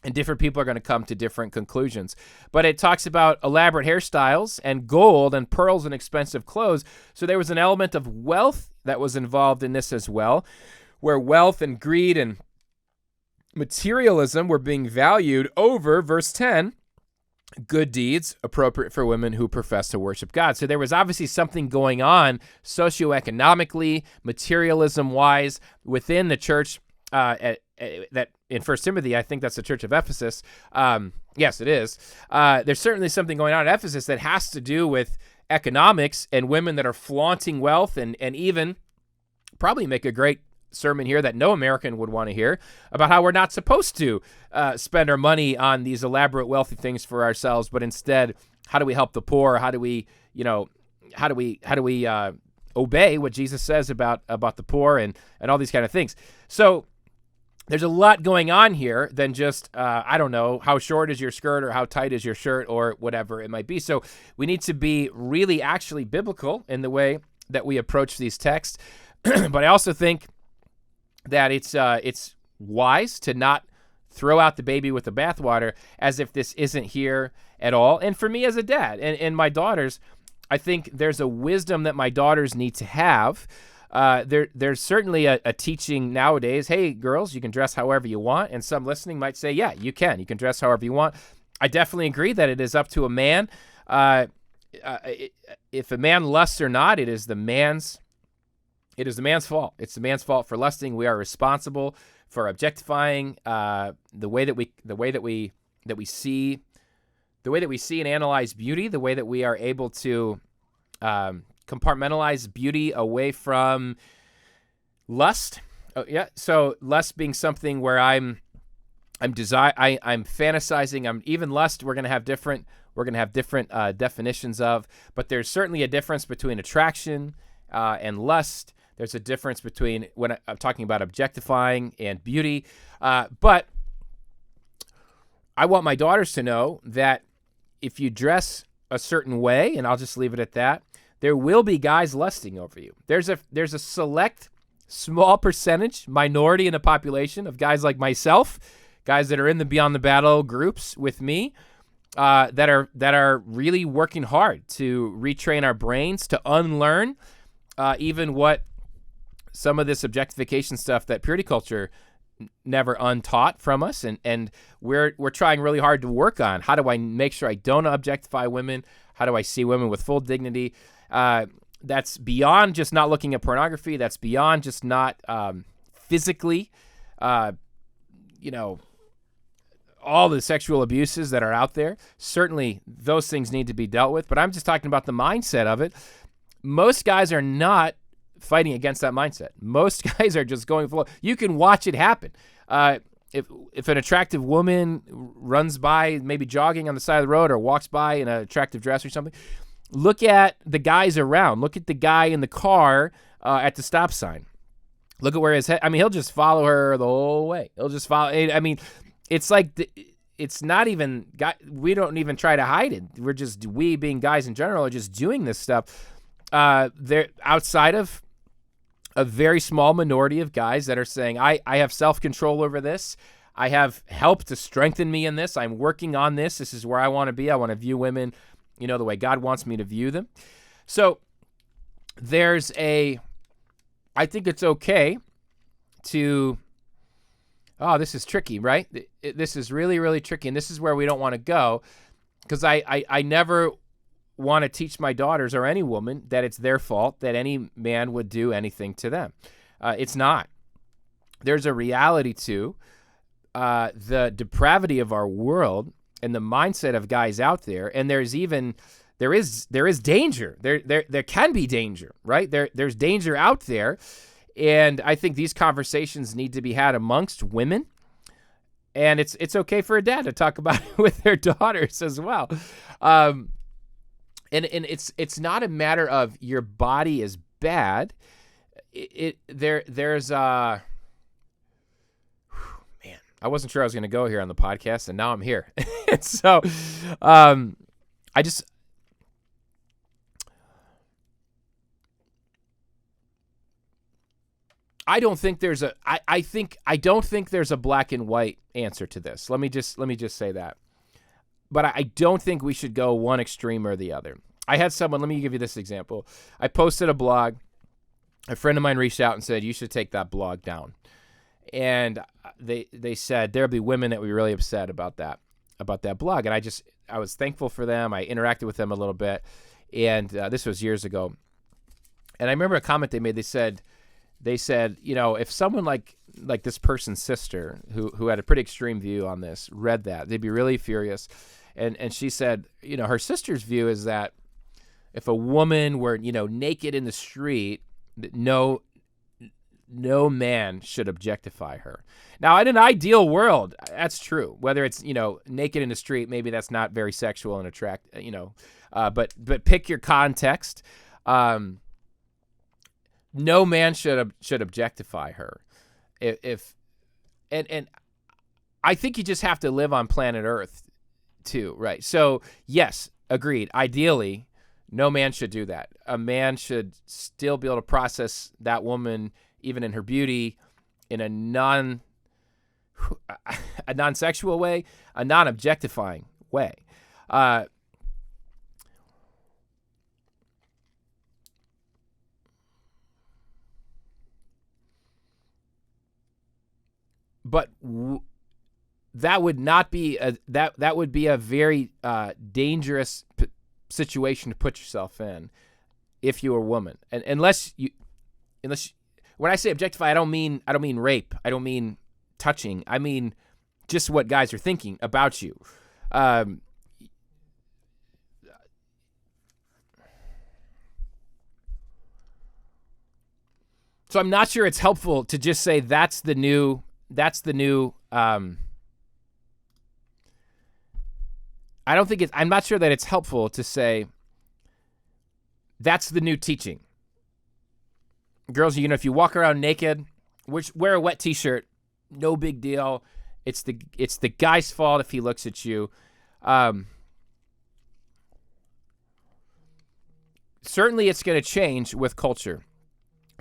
and different people are going to come to different conclusions. But it talks about elaborate hairstyles and gold and pearls and expensive clothes. So there was an element of wealth that was involved in this as well, where wealth and greed and materialism were being valued over, verse 10, good deeds appropriate for women who profess to worship God. So there was obviously something going on socioeconomically, materialism-wise within the church that in 1 Timothy, I think that's the church of Ephesus. Yes, it is. There's certainly something going on at Ephesus that has to do with economics and women that are flaunting wealth and even probably make a great sermon here that no American would want to hear about how we're not supposed to spend our money on these elaborate wealthy things for ourselves, but instead, how do we help the poor? How do we, obey what Jesus says about the poor and all these kind of things? So there's a lot going on here than just, I don't know, how short is your skirt or how tight is your shirt or whatever it might be. So we need to be really actually biblical in the way that we approach these texts. But I also think that it's wise to not throw out the baby with the bathwater as if this isn't here at all. And for me as a dad and my daughters, I think there's a wisdom that my daughters need to have. There's certainly a teaching nowadays, hey, girls, you can dress however you want. And some listening might say, yeah, you can dress however you want. I definitely agree that it is up to a man. If a man lusts or not, it is the man's fault. It's the man's fault for lusting. We are responsible for objectifying the way that we see and analyze beauty, the way that we are able to compartmentalize beauty away from lust. So lust being something where I'm fantasizing. I'm even lust. We're gonna have different definitions of, but there's certainly a difference between attraction and lust. There's a difference between when I'm talking about objectifying and beauty. But I want my daughters to know that if you dress a certain way, and I'll just leave it at that, there will be guys lusting over you. There's a select small percentage, minority in the population of guys like myself, guys that are in the Beyond the Battle groups with me, that are really working hard to retrain our brains, to unlearn even what some of this objectification stuff that purity culture never untaught from us, and we're trying really hard to work on. How do I make sure I don't objectify women? How do I see women with full dignity? That's beyond just not looking at pornography. That's beyond just not physically, all the sexual abuses that are out there. Certainly those things need to be dealt with, but I'm just talking about the mindset of it. Most guys are not fighting against that mindset. Most guys are just going full. You can watch it happen. If an attractive woman runs by, maybe jogging on the side of the road, or walks by in an attractive dress or something, look at the guys around. Look at the guy in the car at the stop sign. Look at where his head. I mean, he'll just follow her the whole way. He'll just follow. I mean, it's like it's not even. We don't even try to hide it. We being guys in general are just doing this stuff. They're outside of a very small minority of guys that are saying, I have self-control over this. I have help to strengthen me in this. I'm working on this. This is where I want to be. I want to view women, the way God wants me to view them. So I think it's okay to, this is tricky, right? This is really, really tricky. And this is where we don't want to go, because I never want to teach my daughters or any woman that it's their fault that any man would do anything to them. It's not. There's a reality to the depravity of our world and the mindset of guys out there, and there is danger. There can be danger, right? There's danger out there, and I think these conversations need to be had amongst women, and it's okay for a dad to talk about it with their daughters as well. and it's not a matter of your body is bad. There's man, I wasn't sure I was going to go here on the podcast, and now I'm here. And so, I don't think there's a I don't think there's a black and white answer to this. Let me just say that. But I don't think we should go one extreme or the other. I had someone, let me give you this example. I posted a blog. A friend of mine reached out and said, you should take that blog down. And they said there'll be women that would be really upset about that blog. And I was thankful for them. I interacted with them a little bit. And this was years ago. And I remember a comment they made. They said, if someone like this person's sister, who had a pretty extreme view on this, read that, they'd be really furious. And she said, her sister's view is that if a woman were, naked in the street, no man should objectify her. Now, in an ideal world, that's true. Whether it's, naked in the street, maybe that's not very sexual and but pick your context. No man should objectify her. And I think you just have to live on planet Earth too, right? So yes, agreed. Ideally, no man should do that. A man should still be able to process that woman, even in her beauty, in a non-sexual way, a non-objectifying way. But that would not be that would be a very dangerous situation to put yourself in if you were a woman. And unless when I say objectify, I don't mean rape. I don't mean touching. I mean just what guys are thinking about you. So I'm not sure it's helpful to just say that's the new I'm not sure that it's helpful to say that's the new teaching. Girls, if you walk around naked, wear a wet t-shirt, no big deal. It's the guy's fault if he looks at you. Certainly it's going to change with culture.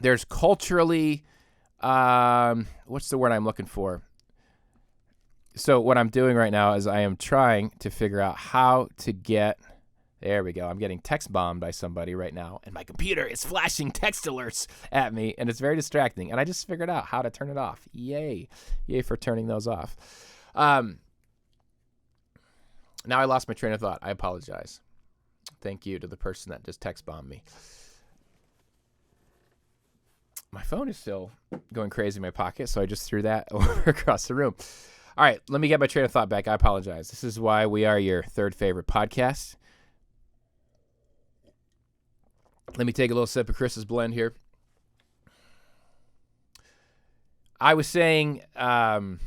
There's culturally what's the word I'm looking for? So what I'm doing right now is I am trying to figure out how to get, there we go. I'm getting text bombed by somebody right now, and my computer is flashing text alerts at me, and it's very distracting. And I just figured out how to turn it off. Yay. Yay for turning those off. Now I lost my train of thought. I apologize. Thank you to the person that just text bombed me. My phone is still going crazy in my pocket, so I just threw that over across the room. All right, let me get my train of thought back. I apologize. This is why we are your third favorite podcast. Let me take a little sip of Chris's blend here. I was saying not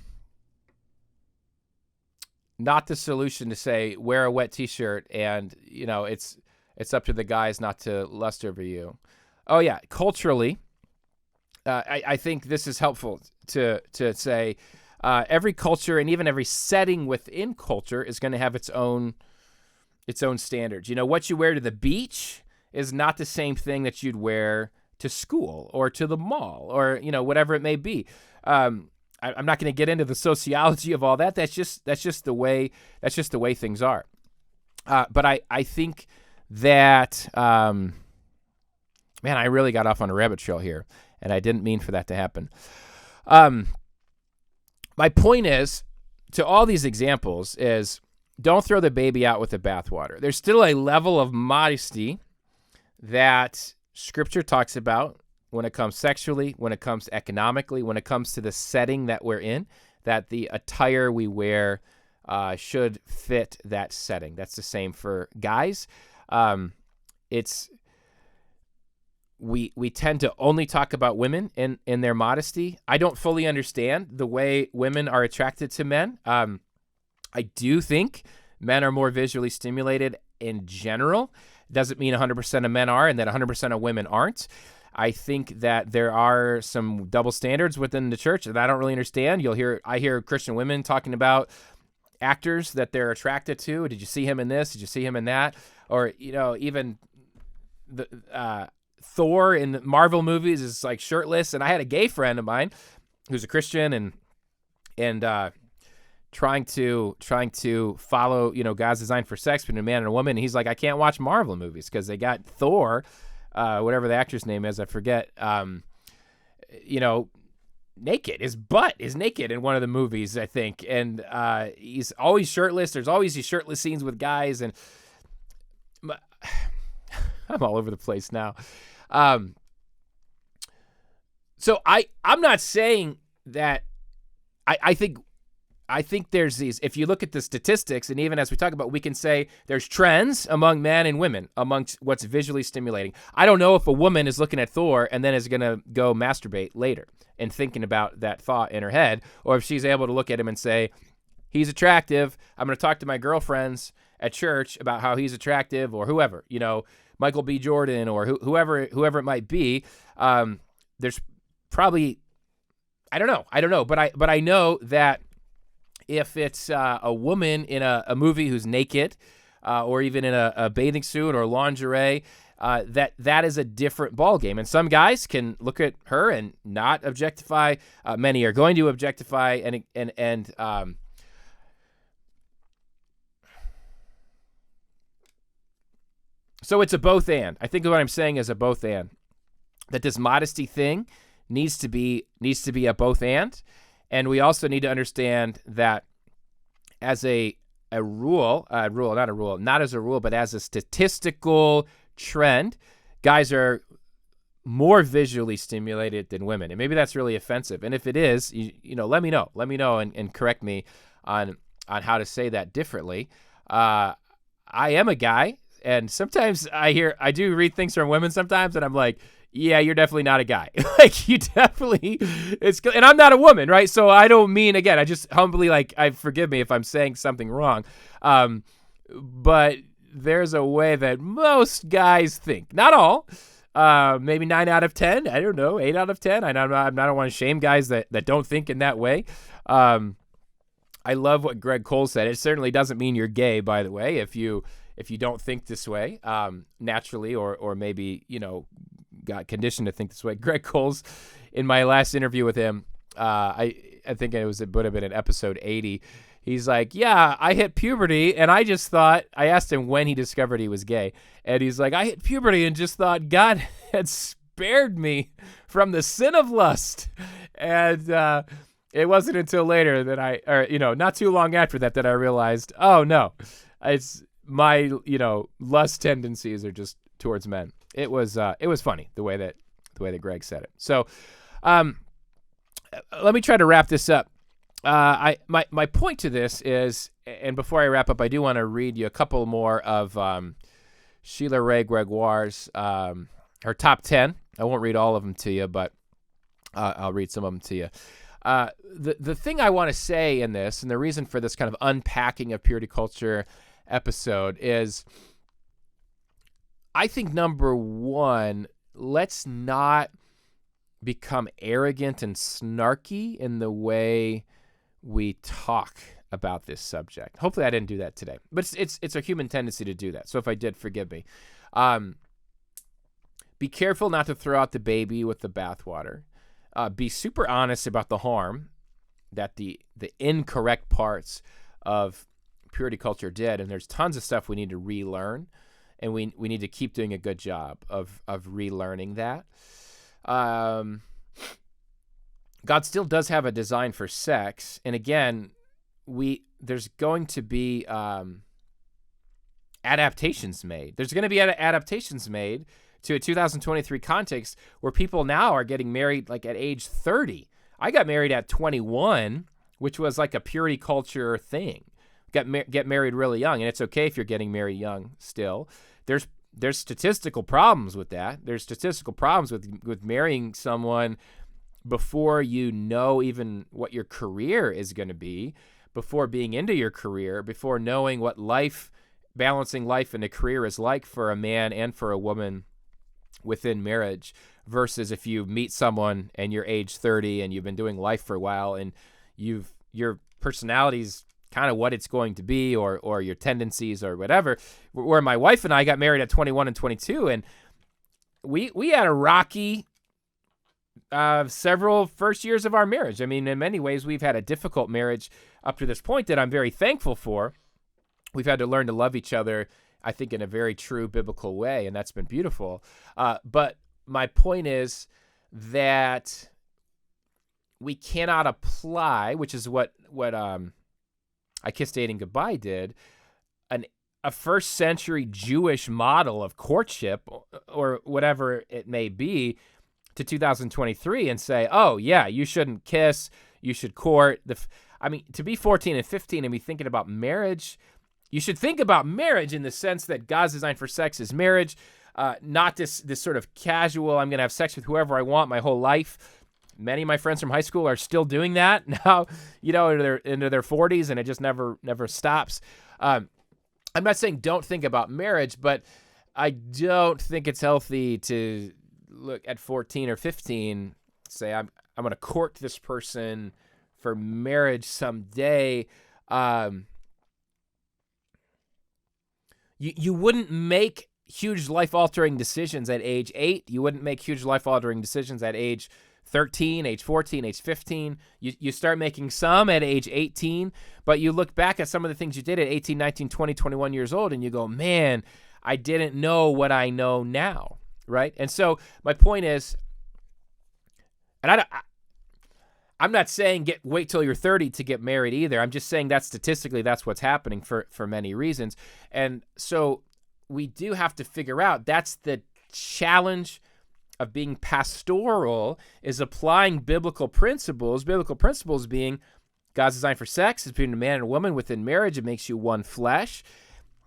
the solution to say wear a wet t-shirt and, it's up to the guys not to lust over you. Oh, yeah, culturally, I think this is helpful to say every culture and even every setting within culture is going to have its own standards. What you wear to the beach is not the same thing that you'd wear to school or to the mall or whatever it may be. I'm not going to get into the sociology of all that. That's just the way things are. But I think that man, I really got off on a rabbit trail here, and I didn't mean for that to happen. My point is, to all these examples, is don't throw the baby out with the bathwater. There's still a level of modesty that Scripture talks about when it comes sexually, when it comes economically, when it comes to the setting that we're in, that the attire we wear should fit that setting. That's the same for guys. We tend to only talk about women in their modesty. I don't fully understand the way women are attracted to men. I do think men are more visually stimulated in general, Doesn't mean 100% of men are and that 100% of women aren't. I think that there are some double standards within the church that I don't really understand. I hear Christian women talking about actors that they're attracted to. Did you see him in this? Did you see him in that? Or, even the Thor in the Marvel movies is like shirtless. And I had a gay friend of mine who's a Christian and trying to follow, God's design for sex between a man and a woman. And he's like, I can't watch Marvel movies because they got Thor, whatever the actor's name is, I forget, naked. His butt is naked in one of the movies, I think. And he's always shirtless. There's always these shirtless scenes with guys. And I'm all over the place now. So I'm not saying that I think there's these, if you look at the statistics, and even as we talk about, we can say there's trends among men and women amongst what's visually stimulating. I don't know if a woman is looking at Thor and then is going to go masturbate later and thinking about that thought in her head, or if she's able to look at him and say, he's attractive. I'm going to talk to my girlfriends at church about how he's attractive, or whoever, Michael B. Jordan, or whoever it might be. There's probably, I don't know, but I know that if it's a woman in a movie who's naked, or even in a bathing suit or lingerie, that is a different ballgame. And some guys can look at her and not objectify. Many are going to objectify, and so it's a both and. I think what I'm saying is a both and. That this modesty thing needs to be a both and we also need to understand that as not as a rule, but as a statistical trend, guys are more visually stimulated than women, and maybe that's really offensive. And if it is, let me know and correct me on how to say that differently. I am a guy, and sometimes I do read things from women sometimes, and I'm like, yeah, you're definitely not a guy. Like, you definitely, and I'm not a woman, right? So I don't mean, again, I just humbly, forgive me if I'm saying something wrong. But there's a way that most guys think. Not all. Maybe 9 out of 10. I don't know, 8 out of 10. I don't want to shame guys that don't think in that way. I love what Greg Cole said. It certainly doesn't mean you're gay, by the way, if you don't think this way naturally, or maybe, got conditioned to think this way. Greg Cole's, in my last interview with him, I think it would have been in episode 80. He's like, yeah, I hit puberty, and I just thought, I asked him when he discovered he was gay, and he's like, I hit puberty and just thought God had spared me from the sin of lust. And it wasn't until later that not too long after that I realized, oh no, it's my, lust tendencies are just towards men. It was funny the way that Greg said it. So, let me try to wrap this up. My point to this is, and before I wrap up, I do want to read you a couple more of Sheila Ray Gregoire's her top 10. I won't read all of them to you, but I'll read some of them to you. The thing I want to say in this, and the reason for this kind of unpacking of purity culture episode, is I think, number one, let's not become arrogant and snarky in the way we talk about this subject. Hopefully I didn't do that today, but it's a human tendency to do that. So if I did, forgive me. Be careful not to throw out the baby with the bathwater. Be super honest about the harm that the incorrect parts of purity culture did. And there's tons of stuff we need to relearn. And we need to keep doing a good job of relearning that. God still does have a design for sex. And again, there's going to be adaptations made. There's going to be adaptations made to a 2023 context where people now are getting married like at age 30. I got married at 21, which was like a purity culture thing. Get married really young, and it's okay if you're getting married young still. There's statistical problems with that. There's statistical problems with marrying someone before you know even what your career is going to be, before being into your career, before knowing what life balancing life and a career is like for a man and for a woman within marriage versus if you meet someone and you're age 30 and you've been doing life for a while and your personality's kind of what it's going to be or your tendencies or whatever. Where my wife and I got married at 21 and 22, and we had a rocky several first years of our marriage. I mean, in many ways, we've had a difficult marriage up to this point that I'm very thankful for. We've had to learn to love each other, I think, in a very true biblical way, and that's been beautiful. But my point is that we cannot apply, which is what I Kissed Dating Goodbye did, a first century Jewish model of courtship or whatever it may be to 2023 and say, oh, yeah, you shouldn't kiss, you should court. To be 14 and 15 and be thinking about marriage, you should think about marriage in the sense that God's design for sex is marriage, not this sort of casual, I'm going to have sex with whoever I want my whole life. Many of my friends from high school are still doing that now, into their 40s, and it just never stops. I'm not saying don't think about marriage, but I don't think it's healthy to look at 14 or 15, say I'm going to court this person for marriage someday. You wouldn't make huge life-altering decisions at age 8. You wouldn't make huge life-altering decisions at age 13, age 14, age 15. You start making some at age 18, but you look back at some of the things you did at 18, 19, 20, 21 years old, and you go, man, I didn't know what I know now, right? And so my point is, and I'm not saying wait till you're 30 to get married either. I'm just saying that statistically that's what's happening for many reasons. And so we do have to figure out, that's the challenge of being pastoral, is applying biblical principles being God's design for sex is between a man and a woman within marriage. It makes you one flesh,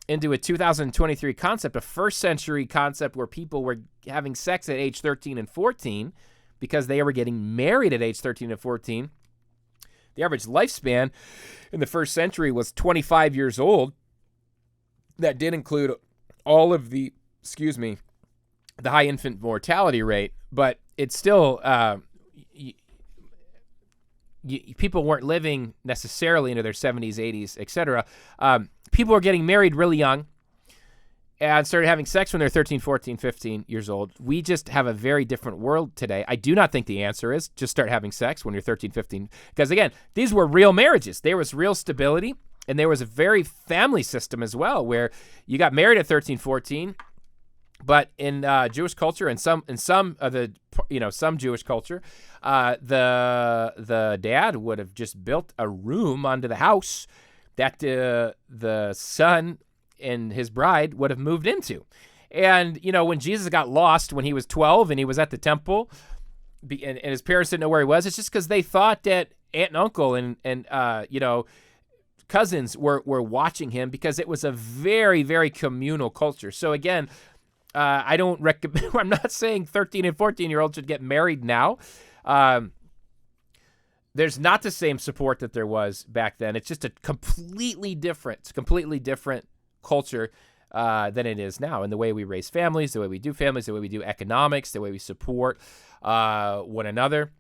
into a 2023 concept, a first century concept where people were having sex at age 13 and 14 because they were getting married at age 13 and 14. The average lifespan in the first century was 25 years old. That did include all of the high infant mortality rate, but it's still, people weren't living necessarily into their 70s, 80s, etc. People were getting married really young and started having sex when they're 13, 14, 15 years old. We just have a very different world today. I do not think the answer is just start having sex when you're 13, 15, because again, these were real marriages. There was real stability, and there was a very family system as well, where you got married at 13, 14. But in Jewish culture and some Jewish culture, the dad would have just built a room onto the house that the son and his bride would have moved into. And, when Jesus got lost when he was 12 and he was at the temple and his parents didn't know where he was, it's just because they thought that aunt and uncle and cousins were watching him, because it was a very, very communal culture. So again, I don't recommend, I'm not saying 13 and 14-year-olds should get married now. There's not the same support that there was back then. It's just a completely different culture than it is now, in the way we raise families, the way we do families, the way we do economics, the way we support one another.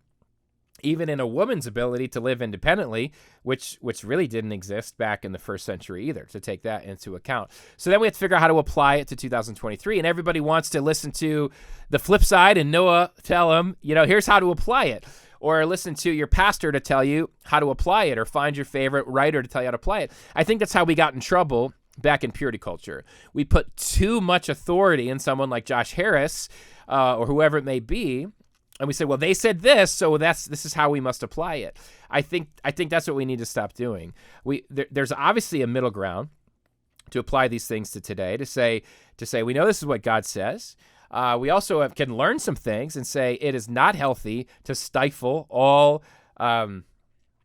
Even in a woman's ability to live independently, which really didn't exist back in the first century either, to take that into account. So then we have to figure out how to apply it to 2023, and everybody wants to listen to the flip side and Noah tell them, here's how to apply it, or listen to your pastor to tell you how to apply it, or find your favorite writer to tell you how to apply it. I think that's how we got in trouble back in purity culture. We put too much authority in someone like Josh Harris or whoever it may be, and we say, well, they said this, so this is how we must apply it. I think that's what we need to stop doing. There's obviously a middle ground to apply these things to today, to say we know this is what God says. We also can learn some things and say it is not healthy to stifle all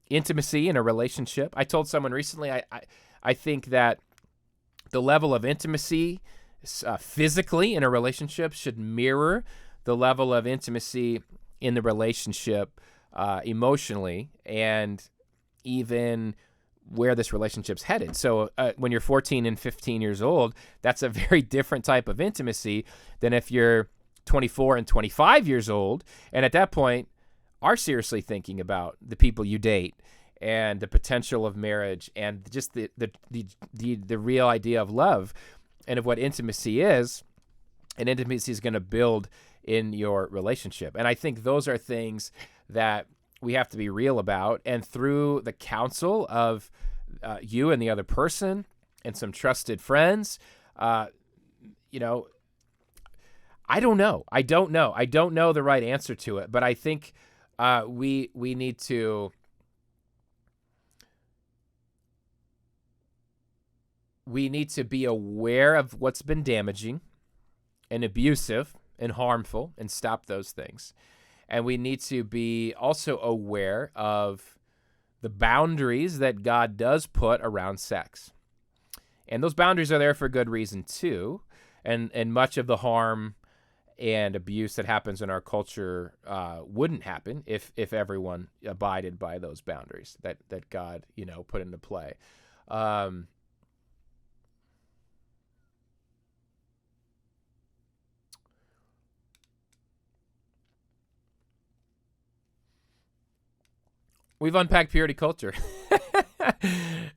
intimacy in a relationship. I told someone recently, I think that the level of intimacy physically in a relationship should mirror the level of intimacy in the relationship emotionally, and even where this relationship's headed. So when you're 14 and 15 years old, that's a very different type of intimacy than if you're 24 and 25 years old, and at that point are seriously thinking about the people you date and the potential of marriage and just the real idea of love and of what intimacy is. And intimacy is going to build in your relationship. And I think those are things that we have to be real about. And through the counsel of you and the other person and some trusted friends, I don't know. I don't know the right answer to it, but I think we need to be aware of what's been damaging and abusive and harmful and stop those things. And we need to be also aware of the boundaries that God does put around sex. And those boundaries are there for good reason too. And much of the harm and abuse that happens in our culture wouldn't happen if everyone abided by those boundaries that God, put into play. We've unpacked purity culture.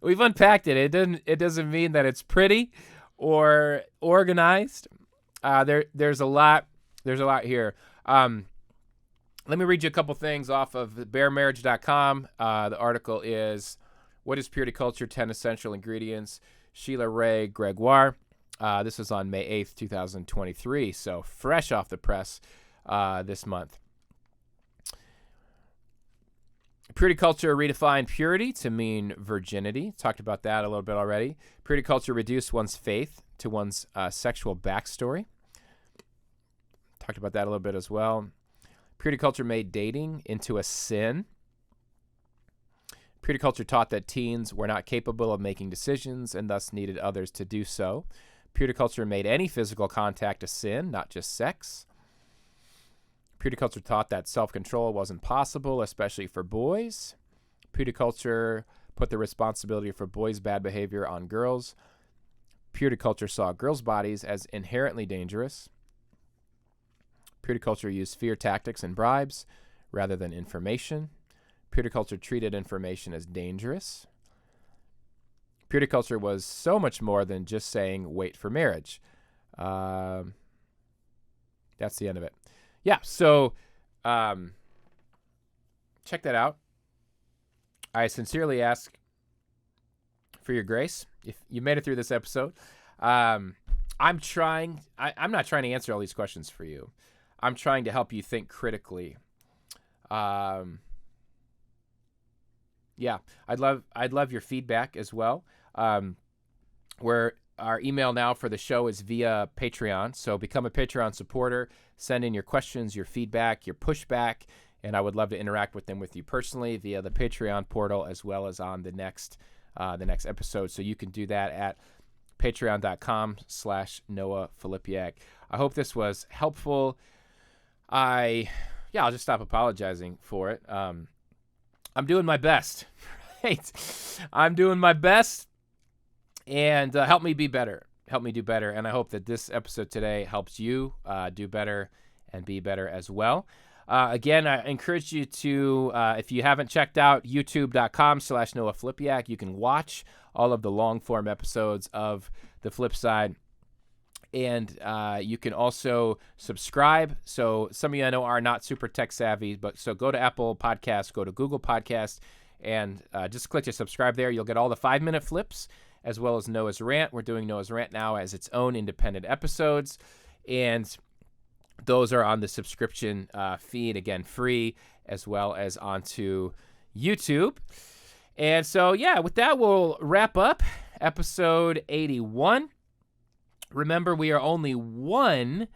We've unpacked it. It doesn't mean that it's pretty or organized. There's a lot here. Let me read you a couple things off of bearmarriage.com. The article is "What is Purity Culture? 10 Essential Ingredients." Sheila Ray Gregoire. This is on May 8th, 2023. So fresh off the press this month. Purity culture redefined purity to mean virginity. Talked about that a little bit already. Purity culture reduced one's faith to one's sexual backstory. Talked about that a little bit as well. Purity culture made dating into a sin. Purity culture taught that teens were not capable of making decisions and thus needed others to do so. Purity culture made any physical contact a sin, not just sex. Purity culture taught that self-control wasn't possible, especially for boys. Purity culture put the responsibility for boys' bad behavior on girls. Purity culture saw girls' bodies as inherently dangerous. Purity culture used fear tactics and bribes rather than information. Purity culture treated information as dangerous. Purity culture was so much more than just saying, wait for marriage. That's the end of it. Yeah, so check that out. I sincerely ask for your grace if you made it through this episode. I'm not trying to answer all these questions for you. I'm trying to help you think critically. Yeah, I'd love your feedback as well. Our email now for the show is via Patreon. So become a Patreon supporter. Send in your questions, your feedback, your pushback, and I would love to interact with them with you personally via the Patreon portal as well as on the next episode. So you can do that at patreon.com/Noah Filipiak. I hope this was helpful. I'll just stop apologizing for it. I'm doing my best, right? I'm doing my best, and help me be better. Help me do better. And I hope that this episode today helps you do better and be better as well. Again, I encourage you to, if you haven't checked out youtube.com/Noah Filipiak, you can watch all of the long form episodes of The Flip Side. And you can also subscribe. So some of you I know are not super tech savvy, but so go to Apple Podcasts, go to Google Podcasts, and just click to subscribe there. You'll get all the 5-minute flips as well as Noah's Rant. We're doing Noah's Rant now as its own independent episodes. And those are on the subscription feed, again, free, as well as onto YouTube. And so, yeah, with that, we'll wrap up episode 81. Remember, we are only one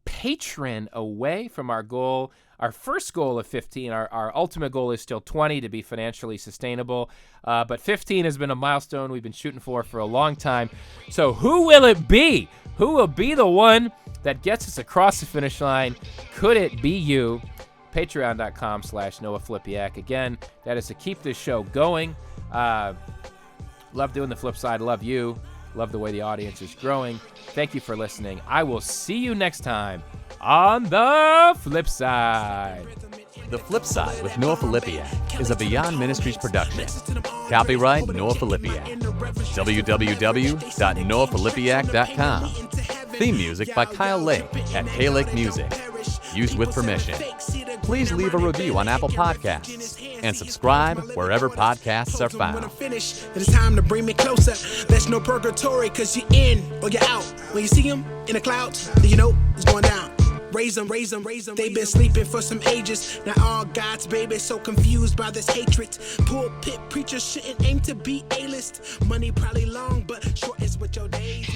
patron away from our goal. Our first goal of 15, our ultimate goal is still 20 to be financially sustainable. But 15 has been a milestone we've been shooting for a long time. So who will it be? Who will be the one that gets us across the finish line? Could it be you? Patreon.com/Noah Filipiak. Again, that is to keep this show going. Love doing the flip side. Love you. Love the way the audience is growing. Thank you for listening. I will see you next time on the flip side. The Flip Side with Noah Filipiak is a Beyond Ministries production. Copyright Noah Filipiak. www.noahfilipiak.com. Theme music by Kyle Lake at K-Lake Music. Used with permission. Please leave a review on Apple Podcasts and subscribe wherever podcasts are found. It's time to bring me closer. There's no purgatory, cause you're in or you're out. When you see him in the clouds, then you know it's going down. Raise them, raise them, raise them. They've been sleeping for some ages. Now all God's babies so confused by this hatred. Pulpit preachers shouldn't aim to be A-list. Money probably long, but short is what your days.